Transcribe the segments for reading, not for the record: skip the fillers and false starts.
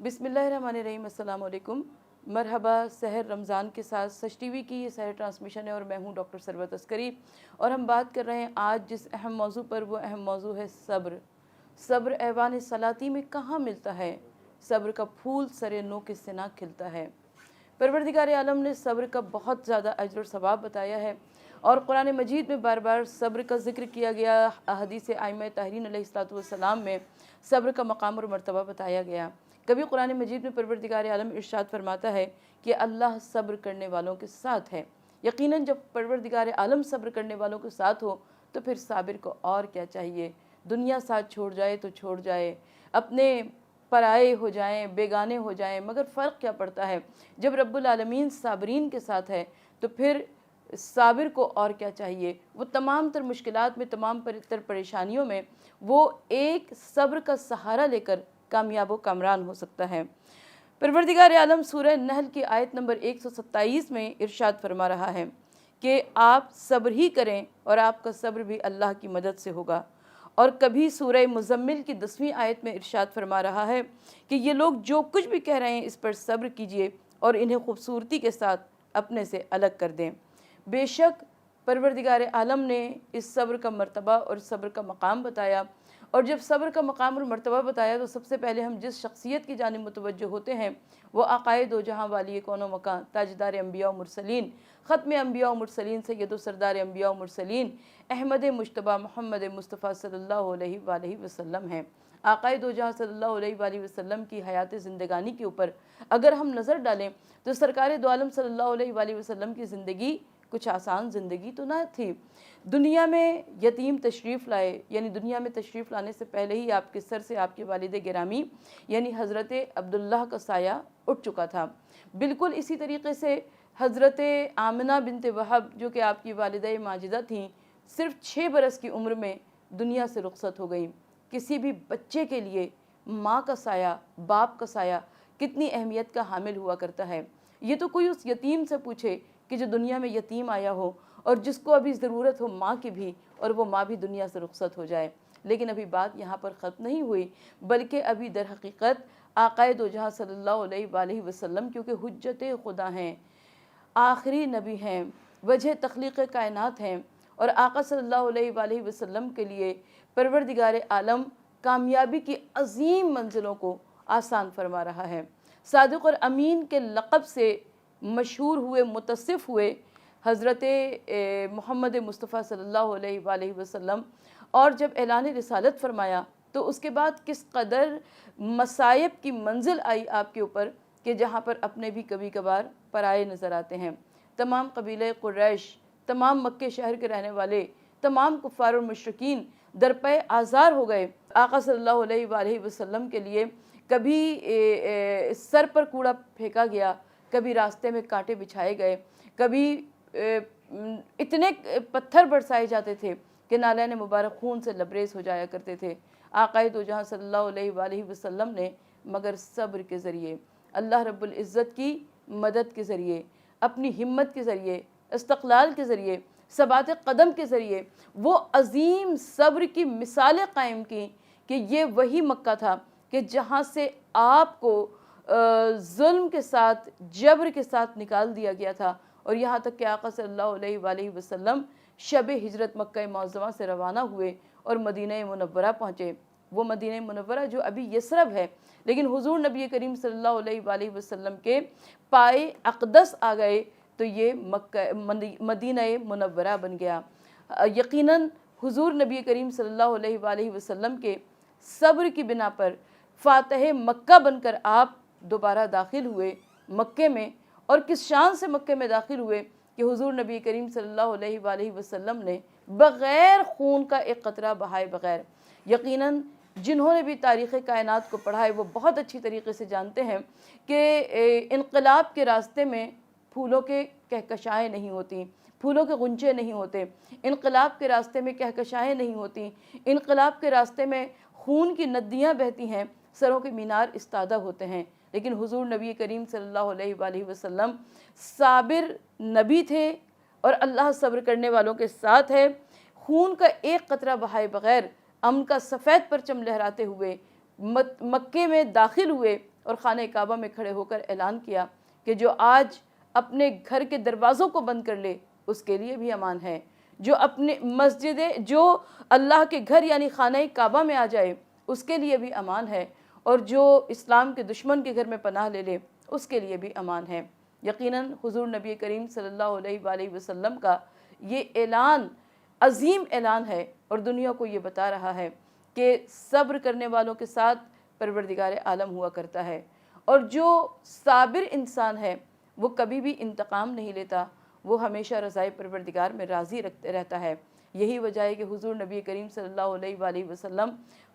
बिस्मिल्लाहिर्रहमानिर्रहीम। अस्सलाम वालेकुम। मरहबा। सहर रमज़ान के साथ सच टीवी की ये सहर ट्रांसमिशन है और मैं हूँ डॉक्टर सरवत अस्करी। और हम बात कर रहे हैं आज जिस अहम मौजू पर, वो अहम मौजू है सब्र। सब्र ऐवान सलाती में कहाँ मिलता है, सब्र का फूल सरे नो के सिना खिलता है। परवरदिगार आलम ने सब्र का बहुत ज़्यादा अजर और सवाब बताया है और कुरान मजीद में बार बार सब्र का जिक्र किया गया। हदीस आइम्मा ताहरीन अलैहिस्सलाम में सब्र का मकाम और मर्तबा बताया गया। कभी कुरान मजीद में परवरदिगार आलम इरशाद फरमाता है कि अल्लाह सब्र करने वालों के साथ है। यकीनन जब परवरदिगार आलम सब्र करने वालों के साथ हो तो फिर साबिर को और क्या चाहिए। दुनिया साथ छोड़ जाए तो छोड़ जाए, अपने पराए हो जाएं, बेगाने हो जाएं, मगर फ़र्क क्या पड़ता है। जब रब्बुल आलमीन साबरीन के साथ है तो फिर साबिर को और क्या चाहिए। वो तमाम तर मुश्किलात में, तमाम तर परेशानियों में वो एक सब्र का सहारा लेकर कामयाब व कामरान हो सकता है। परवरदिगार आलम सूरह नहल की आयत नंबर 127 में इरशाद फरमा रहा है कि आप सब्र ही करें और आपका सब्र भी अल्लाह की मदद से होगा। और कभी सूरह मुज़म्मिल की 10वीं आयत में इरशाद फरमा रहा है कि ये लोग जो कुछ भी कह रहे हैं इस पर सब्र कीजिए और इन्हें खूबसूरती के साथ अपने से अलग कर दें। बेशक परवरदिगार आलम ने इस सब्र का मर्तबा और सब्र का मकाम बताया। और जब सब्र का मकाम और मर्तबा बताया तो सबसे पहले हम जिस शख्सियत की जानिब मुतवज्जो होते हैं वो आक़ाए दो जहाँ वाली कौनो मकान, ताजदार अंबिया व मुरसलीन, ख़त्म अंबिया व मुरसलीन, सैयद सरदार अंबिया व मुरसलीन, अहमद मुश्तबा मोहम्मद मुस्तफ़ा सल्लल्लाहु अलैहि वसल्लम हैं। आक़ाए दो जहाँ सल्लल्लाहु अलैहि वसल्लम की हयात ज़िंदगानी के ऊपर अगर हम नज़र डालें तो सरकार दो आलम सल्लल्लाहु अलैहि वसल्लम की ज़िंदगी कुछ आसान ज़िंदगी तो ना थी। दुनिया में यतीम तशरीफ़ लाए, यानी दुनिया में तशरीफ़ लाने से पहले ही आपके सर से आपके वालिद गिरामी यानी हज़रत अब्दुल्लाह का साया उठ चुका था। बिल्कुल इसी तरीक़े से हज़रत आमिना बिनते वहब जो कि आपकी वालिदा माजिदा थीं, सिर्फ़ 6 बरस की उम्र में दुनिया से रुखसत हो गई। किसी भी बच्चे के लिए माँ का साया, बाप का साया कितनी अहमियत का हामिल हुआ करता है। ये तो कोई उस यतीम से पूछे कि जो दुनिया में यतीम आया हो और जिसको अभी ज़रूरत हो माँ की भी, और वो माँ भी दुनिया से रुखसत हो जाए। लेकिन अभी बात यहाँ पर ख़त्म नहीं हुई, बल्कि अभी दर हकीकत आक़ाए दो जहाँ सल्लल्लाहु अलैहि वसल्लम क्योंकि हुज्जत खुदा हैं, आखिरी नबी हैं, वजह तख्लीक़ कायनात हैं और आका सल्लल्लाहु अलैहि वसल्लम के लिए परवरदिगार आलम कामयाबी की अज़ीम मंजिलों को आसान फरमा रहा है। सादिक़ और अमीन के लक़ब से मशहूर हुए, मुतसिफ़ हुए हज़रत मोहम्मद मुस्तफ़ा सल्लल्लाहु अलैहि वसल्लम, और जब ऐलान रिसालत फरमाया तो उसके बाद किस कदर मसाइब की मंजिल आई आपके ऊपर कि जहाँ पर अपने भी कभी कभार पराए नज़र आते हैं। तमाम कबीले कुरैश, तमाम मक्के शहर के रहने वाले, तमाम कुफ़ार और मुशरिकीन दरपे आज़ार हो गए। आका सल्लल्लाहु अलैहि वसल्लम के लिए कभी सर पर कूड़ा फेंका गया, कभी रास्ते में कांटे बिछाए गए, कभी इतने पत्थर बरसाए जाते थे कि नालैन मुबारक खून से लबरेज हो जाया करते थे। आक़ाए दो जहाँ सल्लल्लाहु अलैहि वसल्लम ने मगर सब्र के ज़रिए, अल्लाह रब्बुल इज़्ज़त की मदद के ज़रिए, अपनी हिम्मत के ज़रिए, इस्तक़लाल के ज़रिए, सबात कदम के ज़रिए वो अज़ीम सब्र की मिसालें कायम की कि ये वही मक्का था कि जहाँ से आपको जुल्म के साथ, जबर के साथ निकाल दिया गया था। और यहाँ तक कि आका सल्लल्लाहु अलैहि वसल्लम शब हिजरत मक्का मुअज़्ज़मा से रवाना हुए और मदीना मुनव्वरा पहुँचे। वो मदीना मुनव्वरा जो अभी यसरब है, लेकिन हुज़ूर नबी करीम सल्लल्लाहु अलैहि वसल्लम के पाए अक़दस आ गए तो ये मक्का मदीना मुनव्वरा बन गया। यकीनन हुज़ूर नबी करीम सल्लल्लाहु अलैहि वसल्लम के सब्र की बिना पर फ़ातिह मक्का बनकर आप दोबारा दाखिल हुए मक्के में। और किस शान से मक्के में दाखिल हुए कि हुज़ूर नबी करीम सल्लल्लाहु अलैहि वसल्लम ने बग़ैर खून का एक क़तरा बहाए बग़ैर, यकीनन जिन्होंने भी तारीख़ कायनात को पढ़ा है वो बहुत अच्छी तरीक़े से जानते हैं कि इनक़लाब के रास्ते में फूलों के कहकशाएँ नहीं होती, फूलों के गुंचे नहीं होते, इनक़लाब के रास्ते में कहकशाएँ नहीं होती, इनक़लाब के रास्ते में खून की नदियाँ बहती हैं, सरों के मीनार इस्तादा होते हैं। लेकिन हुज़ूर नबी करीम सल्लल्लाहु अलैहि वसल्लम साबिर नबी थे और अल्लाह सब्र करने वालों के साथ है। खून का एक कतरा बहाए बग़ैर امن کا سفید پرچم لہراتے ہوئے مکے میں داخل ہوئے اور خانہ کعبہ میں کھڑے ہو کر اعلان کیا کہ جو آج اپنے گھر کے دروازوں کو بند کر لے اس کے لیے بھی امان ہے، جو اپنے جو اللہ کے گھر یعنی خانہ کعبہ میں آ جائے اس کے لیے بھی امان ہے، اور جو اسلام کے دشمن کے گھر میں پناہ لے لے اس کے لیے بھی امان ہے۔ یقیناً حضور نبی کریم صلی اللہ علیہ وآلہ وسلم کا یہ اعلان عظیم اعلان ہے، اور دنیا کو یہ بتا رہا ہے کہ صبر کرنے والوں کے ساتھ پروردگار عالم ہوا کرتا ہے، اور جو صابر انسان ہے وہ کبھی بھی انتقام نہیں لیتا، وہ ہمیشہ رضائے پروردگار میں راضی رہتا ہے۔ یہی وجہ ہے کہ حضور نبی کریم صلی اللہ علیہ وآلہ وسلم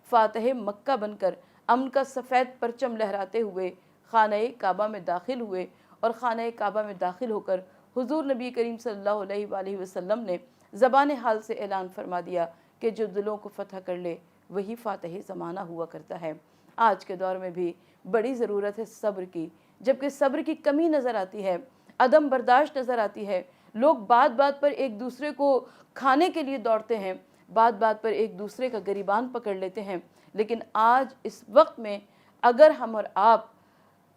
فاتح مکہ بن کر امن کا سفید پرچم لہراتے ہوئے خانہ کعبہ میں داخل ہوئے، اور خانہ کعبہ میں داخل ہو کر حضور نبی کریم صلی اللہ علیہ وآلہ وسلم نے زبان حال سے اعلان فرما دیا کہ جو دلوں کو فتح کر لے وہی فاتح زمانہ ہوا کرتا ہے۔ آج کے دور میں بھی بڑی ضرورت ہے صبر کی، جبکہ صبر کی کمی نظر آتی ہے، عدم برداشت نظر آتی ہے، لوگ بات بات پر ایک دوسرے کو کھانے کے لیے دوڑتے ہیں، بات بات پر ایک دوسرے کا گریبان پکڑ لیتے ہیں، لیکن آج اس وقت میں اگر ہم اور آپ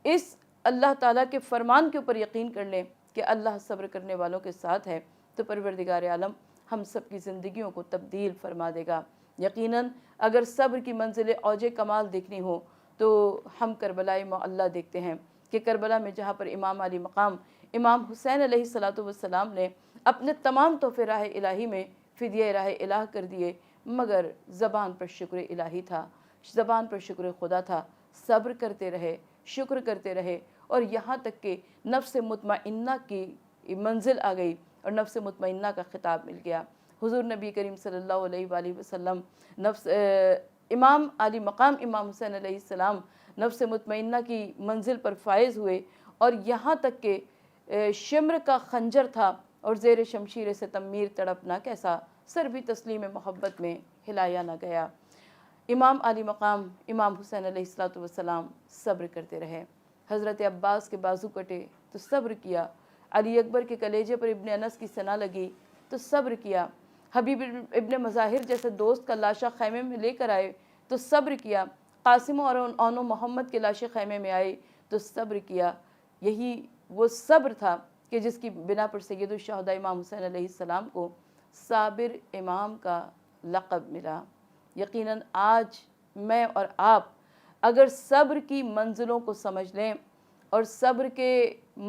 اس اللہ تعالیٰ کے فرمان کے اوپر یقین کر لیں کہ اللہ صبر کرنے والوں کے ساتھ ہے، تو پروردگار عالم ہم سب کی زندگیوں کو تبدیل فرما دے گا۔ یقیناً اگر صبر کی منزل اوج کمال دیکھنی ہو تو ہم کربلا معلیٰ دیکھتے ہیں کہ کربلا میں جہاں پر امام علی مقام امام حسین علیہ السلام نے اپنے تمام تحفے راہ الہی میں فدیہ راہ الہ کر دیے، مگر زبان پر شکر الہی تھا، زبان پر شکر خدا تھا، صبر کرتے رہے، شکر کرتے رہے، اور یہاں تک کہ نفس مطمئنہ کی منزل آ گئی اور نفس مطمئنہ کا خطاب مل گیا۔ حضور نبی کریم صلی اللہ علیہ وآلہ وسلم امام علی مقام امام حسین علیہ السلام نفس مطمئنہ کی منزل پر فائز ہوئے، اور یہاں تک کہ شمر کا خنجر تھا اور زیر شمشیر سے تمیر تڑپنا کیسا، سر بھی تسلیم محبت میں ہلایا نہ گیا۔ امام علی مقام امام حسین علیہ السلام صبر کرتے رہے، حضرت عباس کے بازو کٹے تو صبر کیا، علی اکبر کے کلیجے پر ابن انس کی سنا لگی تو صبر کیا، حبیب ابن مظاہر جیسے دوست کا لاشا خیمے میں لے کر آئے تو صبر کیا، قاسم اور اونو محمد کے لاشے خیمے میں آئے تو صبر کیا۔ یہی وہ صبر تھا کہ جس کی بنا پر سید الشہداء امام حسین علیہ السلام کو صابر امام کا لقب ملا۔ یقیناً آج میں اور آپ اگر صبر کی منزلوں کو سمجھ لیں اور صبر کے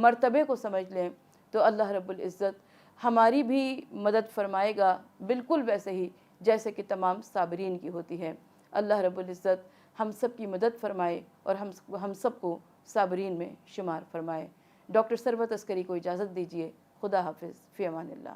مرتبے کو سمجھ لیں تو اللہ رب العزت ہماری بھی مدد فرمائے گا، بالکل ویسے ہی جیسے کہ تمام صابرین کی ہوتی ہے۔ اللہ رب العزت ہم سب کی مدد فرمائے اور ہم سب کو صابرین میں شمار فرمائے۔ ڈاکٹر ثروت عسکری کو اجازت دیجیے۔ خدا حافظ، فی امان اللہ۔